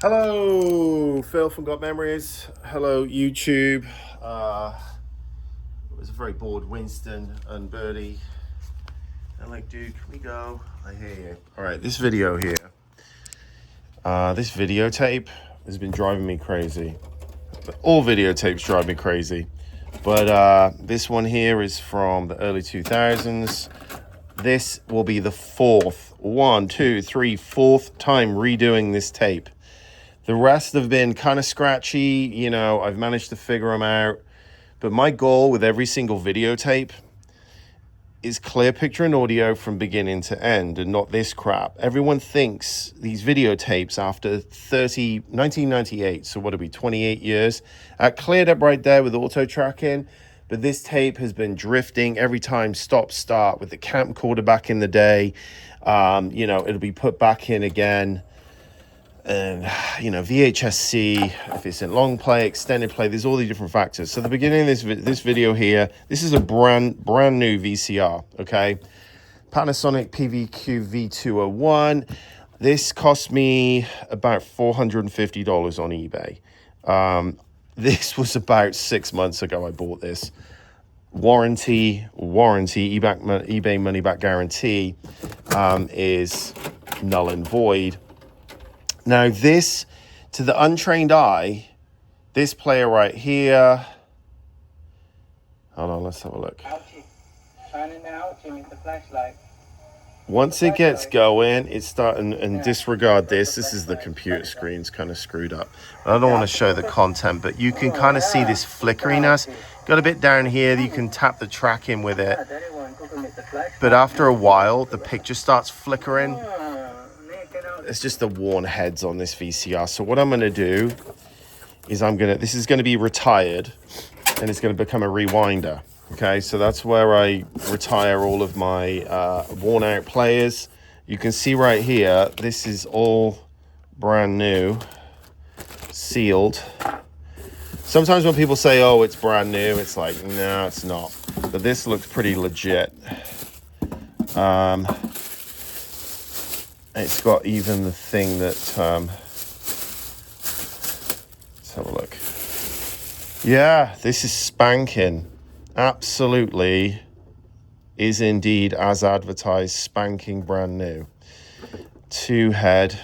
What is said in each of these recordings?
Hello, Phil from Got Memories. Hello, YouTube. It was a very bored Winston and Birdie. They're like, dude, can we go? I hear you. All right, this video here, this videotape has been driving me crazy. All videotapes drive me crazy. But this one here is from the early 2000s. This will be the fourth time redoing this tape. The rest have been kind of scratchy, you know, I've managed to figure them out. But my goal with every single videotape is clear picture and audio from beginning to end and not this crap. Everyone thinks these videotapes after 1998, so what are we, 28 years, cleared up right there with auto tracking. But this tape has been drifting every time, stop, start with the camcorder back in the day. You know, it'll be put back in again. And, you know, VHS-C, if it's in long play, extended play, there's all these different factors. So the beginning of this video here, this is a brand new VCR, okay? Panasonic PVQ-V201. This cost me about $450 on eBay. This was about 6 months ago I bought this. Warranty, eBay money back guarantee is null and void. Now this, to the untrained eye, this player right here, hold on, let's have a look. Once it gets going, it's starting, and disregard this is the computer screen's kind of screwed up. I don't want to show the content, but you can kind of see this flickeriness. Got a bit down here, you can tap the track in with it. But after a while, the picture starts flickering. It's just the worn heads on this VCR. So what I'm going to do is this is going to be retired and it's going to become a rewinder. Okay, so that's where I retire all of my worn out players. You can see right here, this is all brand new, sealed. Sometimes when people say, oh, it's brand new, it's like, no, it's not. But this looks pretty legit. It's got even the thing that, let's have a look. Yeah, this is spanking. Absolutely is indeed as advertised, spanking brand new. Two head,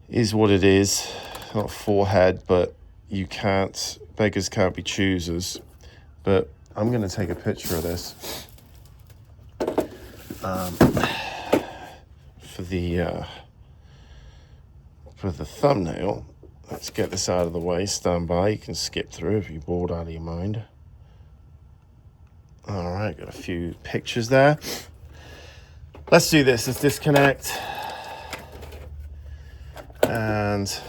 is what it is. Not four head, but beggars can't be choosers. But I'm gonna take a picture of this. For the thumbnail. Let's get this out of the way. Stand by. You can skip through if you're bored out of your mind. All right, got a few pictures there. Let's do this. Let's disconnect. And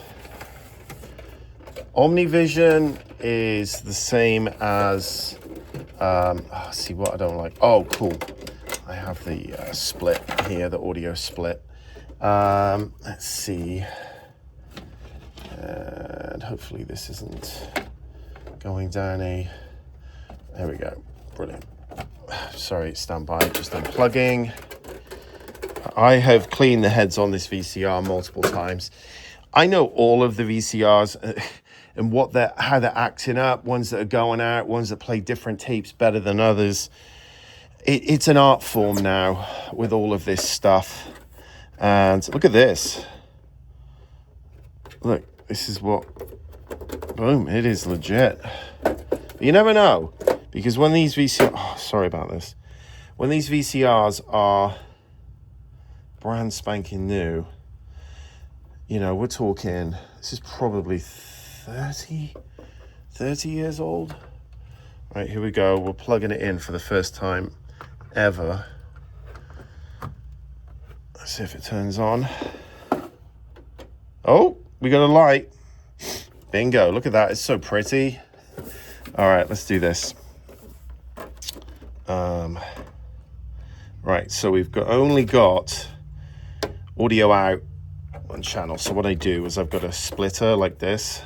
OmniVision is the same as. See what I don't like. Oh, cool. I have the split here, the audio split. Let's see. And hopefully this isn't going down there we go. Brilliant. Sorry, stand by, just unplugging. I have cleaned the heads on this VCR multiple times. I know all of the VCRs and how they're acting up, ones that are going out, ones that play different tapes better than others. It's an art form now with all of this stuff. And look at this. Look, this is what, boom, it is legit. But you never know, because when these sorry about this. When these VCRs are brand spanking new, you know, we're talking, this is probably 30 years old. Right, here we go. We're plugging it in for the first time ever. Let's see if it turns on. Oh, we got a light. Bingo, look at that, it's so pretty. All right, let's do this. Right, so we've only got audio out one channel. So what I do is I've got a splitter like this.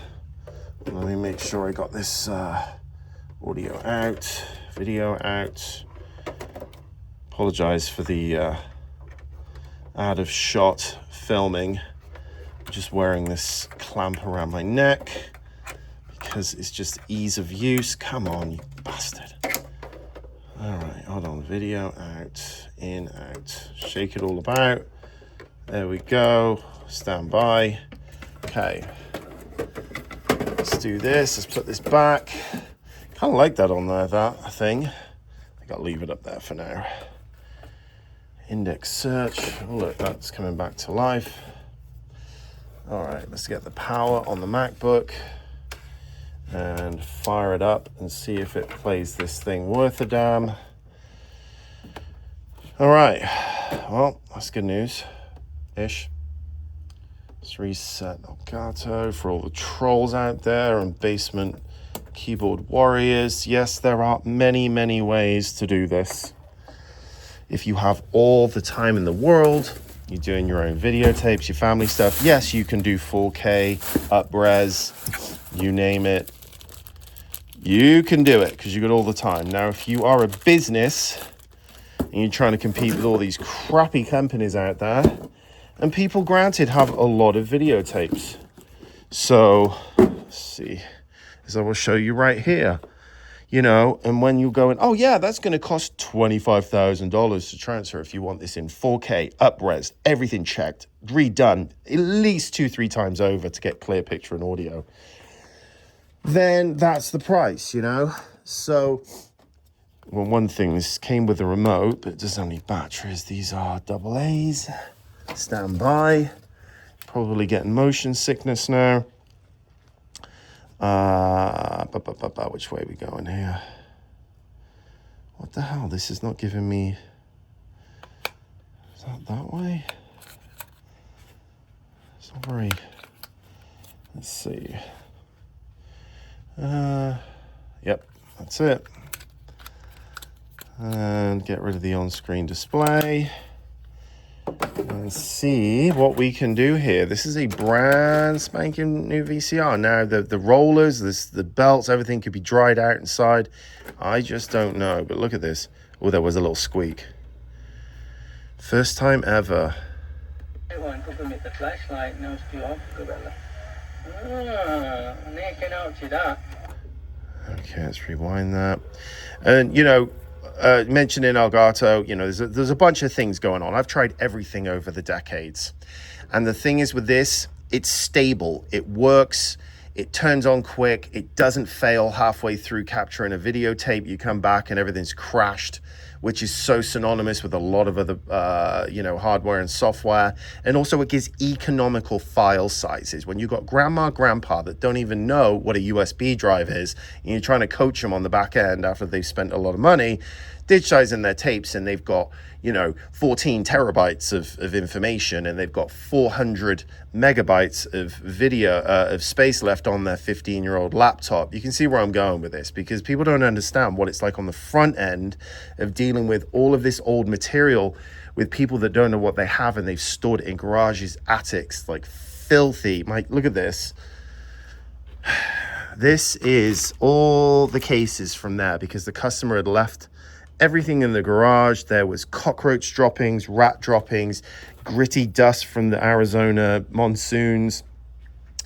Let me make sure I got this audio out, video out. Apologize for the out of shot filming. Just wearing this clamp around my neck because it's just ease of use. Come on, you bastard. All right, hold on. Video out, in, out. Shake it all about. There we go. Stand by. Okay. Let's do this. Let's put this back. Kind of like that on there, that thing. I think I'll leave it up there for now. Index search. Oh, look, that's coming back to life. All right, let's get the power on the MacBook and fire it up and see if it plays this thing worth a damn. All right, well, that's good news-ish. Let's reset Elgato for all the trolls out there and basement keyboard warriors. Yes, there are many, many ways to do this. If you have all the time in the world, you're doing your own videotapes, your family stuff, yes, you can do 4K, up-res, you name it. You can do it because you got all the time. Now, if you are a business and you're trying to compete with all these crappy companies out there, and people, granted, have a lot of videotapes. So, let's see, as I will show you right here. You know, and when you're going, oh yeah, that's going to cost $25,000 to transfer if you want this in 4K, up-res, everything checked, redone, at least 2-3 times over to get clear picture and audio. Then that's the price, you know? So, well, one thing, this came with a remote, but it doesn't have any batteries. These are AA's. Stand by. Probably getting motion sickness now. Which way are we going here? What the hell? This is not giving me... Is that way? It's not very... Let's see. Yep, that's it. And get rid of the on-screen display. And see what we can do here. This is a brand spanking new VCR. Now, the rollers, the belts, everything could be dried out inside. I just don't know. But look at this. Oh, there was a little squeak. First time ever. Okay, let's rewind that. And, you know, mentioning Elgato, you know, there's a bunch of things going on. I've tried everything over the decades. And the thing is with this, it's stable. It works. It turns on quick. It doesn't fail halfway through capturing a videotape. You come back and everything's crashed, which is so synonymous with a lot of other, you know, hardware and software. And also it gives economical file sizes. When you've got grandma, grandpa that don't even know what a USB drive is, and you're trying to coach them on the back end after they've spent a lot of money, digitizing their tapes, and they've got, you know, 14 terabytes of information, and they've got 400 megabytes of video, of space left on their 15-year-old laptop. You can see where I'm going with this, because people don't understand what it's like on the front end of dealing with all of this old material with people that don't know what they have, and they've stored it in garages, attics, like filthy. Mike, look at this. This is all the cases from there, because the customer had left everything in the garage. There was cockroach droppings, rat droppings, gritty dust from the Arizona monsoons,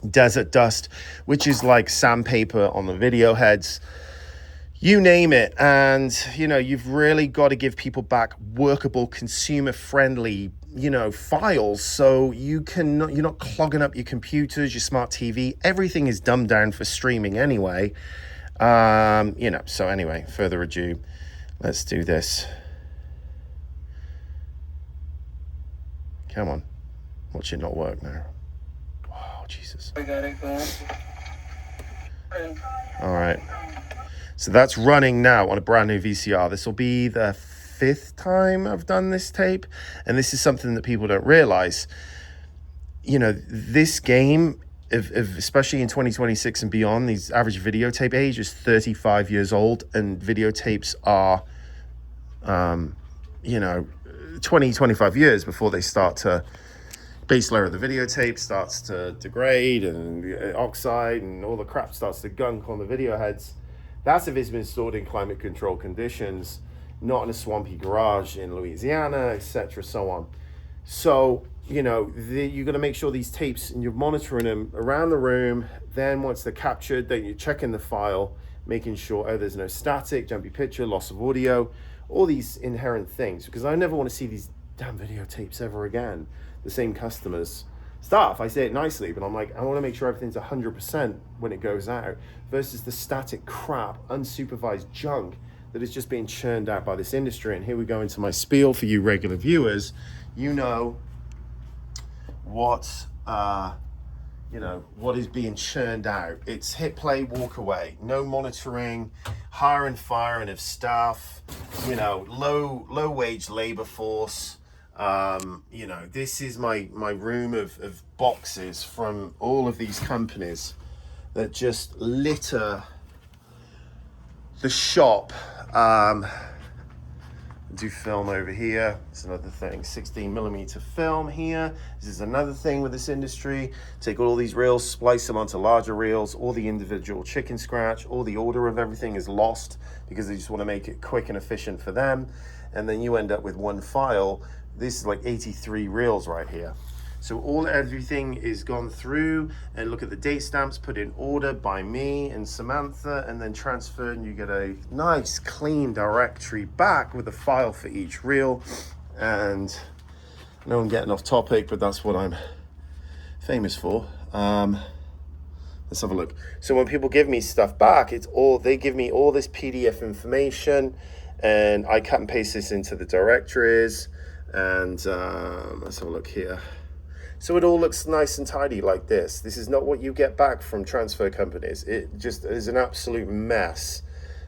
desert dust, which is like sandpaper on the video heads, you name it. And, you know, you've really got to give people back workable, consumer-friendly, you know, files, so you're not clogging up your computers, your smart TV. Everything is dumbed down for streaming anyway. You know, so anyway, further ado, let's do this. Come on. Watch it not work now. Oh, Jesus. All right. So that's running now on a brand new VCR. This will be the 5th time I've done this tape. And this is something that people don't realize. You know, this game, especially in 2026 and beyond, these average videotape age is 35 years old. And videotapes are, you know, 20, 25 years before they start to, base layer of the videotape starts to degrade and oxide and all the crap starts to gunk on the video heads. That's if it's been stored in climate controlled conditions, not in a swampy garage in Louisiana, etc., so on. So you know, you're going to make sure these tapes, and you're monitoring them around the room. Then once they're captured, then you're checking the file, making sure, oh, there's no static, jumpy picture, loss of audio, all these inherent things, because I never want to see these damn videotapes ever again. The same customers stuff. I say it nicely, but I'm like, I want to make sure everything's 100% when it goes out, versus the static crap, unsupervised junk that is just being churned out by this industry. And here we go into my spiel for you regular viewers. You know what what is being churned out. It's hit play, walk away, no monitoring, hire and firing of staff, low wage labor force. This is my room of boxes from all of these companies that just litter the shop. Do film over here. It's another thing. 16mm film here. This is another thing with this industry. Take all these reels, splice them onto larger reels. All the individual chicken scratch, all the order of everything is lost because they just want to make it quick and efficient for them. And then you end up with one file. This is like 83 reels right here. So everything is gone through, and look at the date stamps, put in order by me and Samantha, and then transferred, and you get a nice clean directory back with a file for each reel. And I know I'm getting off topic, but that's what I'm famous for. Let's have a look. So when people give me stuff back, they give me all this PDF information, and I cut and paste this into the directories. And let's have a look here. So it all looks nice and tidy like this. This is not what you get back from transfer companies. It just is an absolute mess.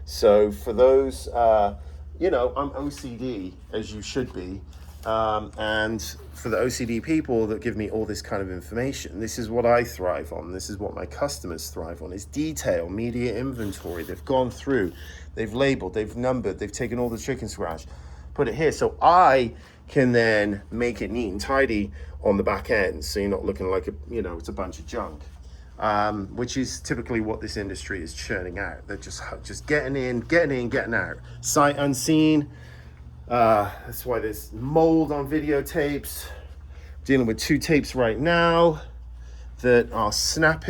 So for those, I'm OCD, as you should be. And for the OCD people that give me all this kind of information, this is what I thrive on. This is what my customers thrive on. It's detail, media inventory. They've gone through, they've labeled, they've numbered, they've taken all the chicken scratch, put it here. So I can then make it neat and tidy on the back end, so you're not looking like it's a bunch of junk, which is typically what this industry is churning out. They're just getting in, getting out, sight unseen. That's why there's mold on videotapes. Dealing with 2 tapes right now that are snapped.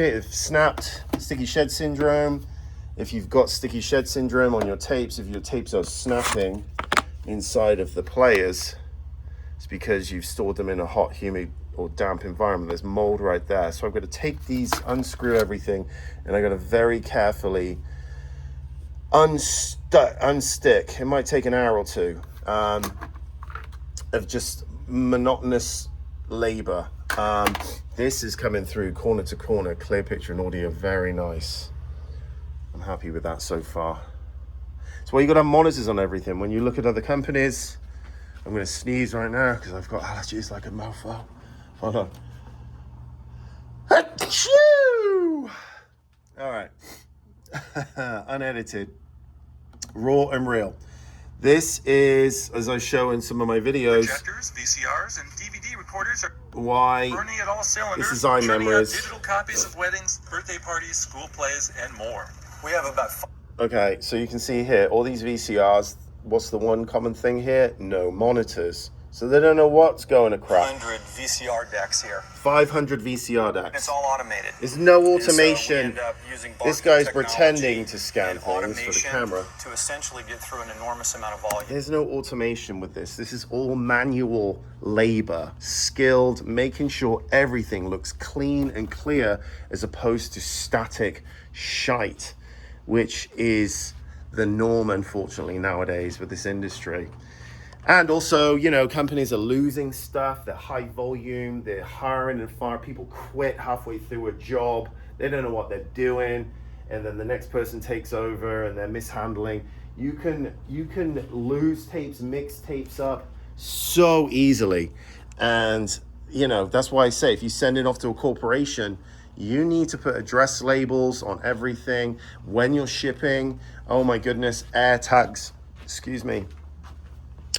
Sticky shed syndrome. If you've got sticky shed syndrome on your tapes, if your tapes are snapping inside of the players, it's because you've stored them in a hot, humid, or damp environment. There's mold right there. So I'm going to take these, unscrew everything, and I'm going to very carefully unstick. It might take an hour or two of just monotonous labor. This is coming through corner to corner, clear picture and audio, very nice. I'm happy with that so far. That's why you got to have monitors on everything. When you look at other companies, I'm going to sneeze right now because I've got allergies like a mofo. Hold on. Achoo! All right. Unedited. Raw and real. This is, as I show in some of my videos, projectors, VCRs, and DVD recorders are why burning at all cylinders. this is iMemories. Digital copies of weddings, birthday parties, school plays, and more. We have about Okay, so you can see here, all these VCRs, what's the one common thing here? No monitors. So they don't know what's going to crap. 500 VCR decks here. 500 VCR decks. It's all automated. There's no automation. So using this guy's pretending to scan things for the camera. To essentially get through an enormous amount of volume. There's no automation with this. This is all manual labor, skilled, making sure everything looks clean and clear as opposed to static shite, which is the norm, unfortunately, nowadays with this industry. And also, companies are losing stuff. They're high volume. They're hiring and firing. People quit halfway through a job. They don't know what they're doing. And then the next person takes over and they're mishandling. You can lose tapes, mix tapes up so easily. And, that's why I say if you send it off to a corporation, you need to put address labels on everything. When you're shipping, oh my goodness, air tags,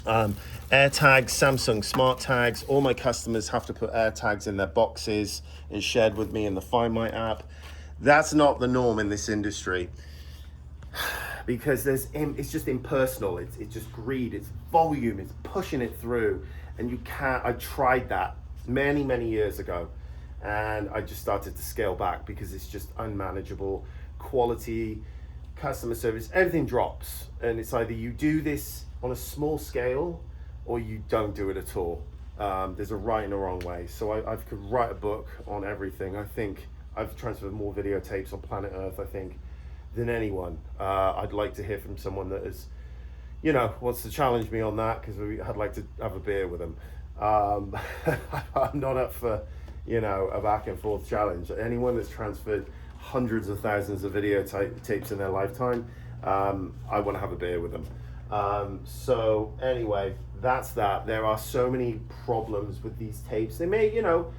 air tags, Samsung smart tags. All my customers have to put air tags in their boxes and shared with me in the Find My app. That's not the norm in this industry because it's just impersonal. It's just greed. It's volume. It's pushing it through, and you can't. I tried that many, many years ago. And I just started to scale back because it's just unmanageable. Quality, customer service, everything drops. And it's either you do this on a small scale or you don't do it at all. There's a right and a wrong way. So I could write a book on everything. I think I've transferred more videotapes on planet Earth, I think, than anyone. I'd like to hear from someone that is, you know, wants to challenge me on that, because I'd like to have a beer with them. I'm not up for, you know, a back and forth challenge. Anyone that's transferred hundreds of thousands of videotapes in their lifetime, I want to have a beer with them. So anyway, that's that. There are so many problems with these tapes. They may, you know,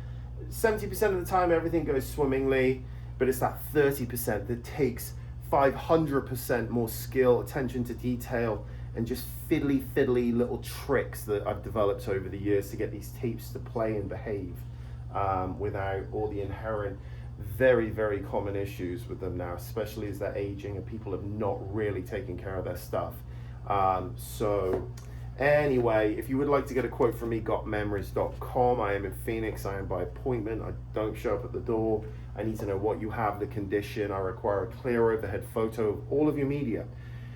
70% of the time everything goes swimmingly, but it's that 30% that takes 500% more skill, attention to detail, and just fiddly little tricks that I've developed over the years to get these tapes to play and behave without all the inherent very common issues with them now, especially as they're aging and people have not really taken care of their stuff. So anyway, if you would like to get a quote from me, gotmemories.com. I am in Phoenix. I am by appointment. I don't show up at the door. I need to know what you have, the condition. I require a clear overhead photo of all of your media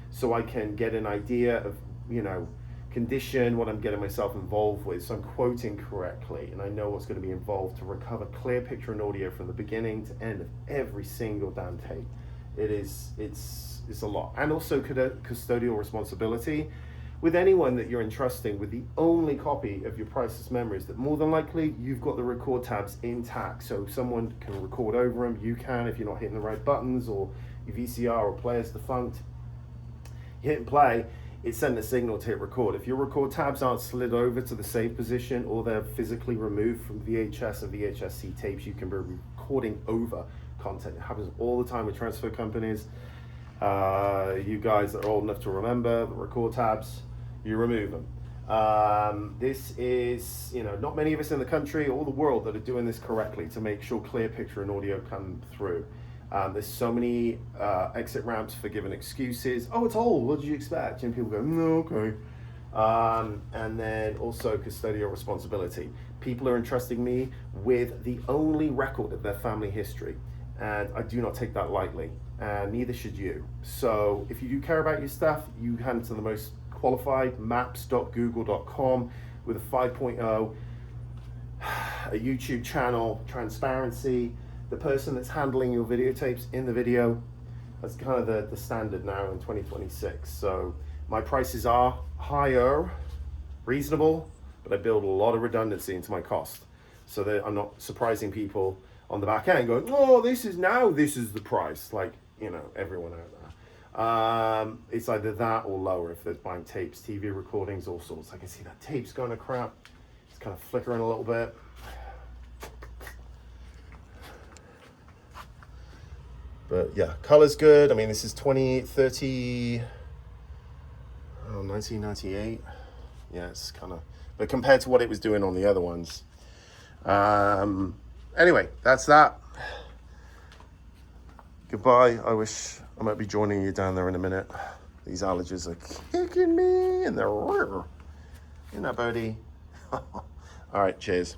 so I can get an idea of, you know, condition, what I'm getting myself involved with, so I'm quoting correctly and I know what's going to be involved to recover clear picture and audio from the beginning to end of every single damn tape. It's a lot. And also custodial responsibility with anyone that you're entrusting with the only copy of your priceless memories, that more than likely you've got the record tabs intact, so someone can record over them. You can, if you're not hitting the right buttons or your VCR or player's defunct, you hit and play, it's sending a signal to hit record. If your record tabs aren't slid over to the save position or they're physically removed from VHS and VHS-C tapes, you can be recording over content. It happens all the time with transfer companies. You guys that are old enough to remember the record tabs, you remove them. This is, you know, not many of us in the country or the world that are doing this correctly to make sure clear picture and audio come through. There's so many exit ramps for giving excuses. Oh, it's old, what did you expect? And people go, no, okay. And then also custodial responsibility. People are entrusting me with the only record of their family history, and I do not take that lightly, and neither should you. So if you do care about your stuff, you hand it to the most qualified, maps.google.com with a 5.0, a YouTube channel, transparency, the person that's handling your videotapes in the video. That's kind of the standard now in 2026. So my prices are higher, reasonable, but I build a lot of redundancy into my cost so that I'm not surprising people on the back end going, oh, this is the price, like, you know, everyone out there. It's either that or lower if they're buying tapes, TV recordings, all sorts. I can see that tape's going to crap. It's kind of flickering a little bit. But yeah, color's good. I mean, this is 1998. Yeah, it's kind of, but compared to what it was doing on the other ones. Anyway, that's that. Goodbye. I wish I might be joining you down there in a minute. These allergies are kicking me in the rear. Isn't that, Bodie? All right, cheers.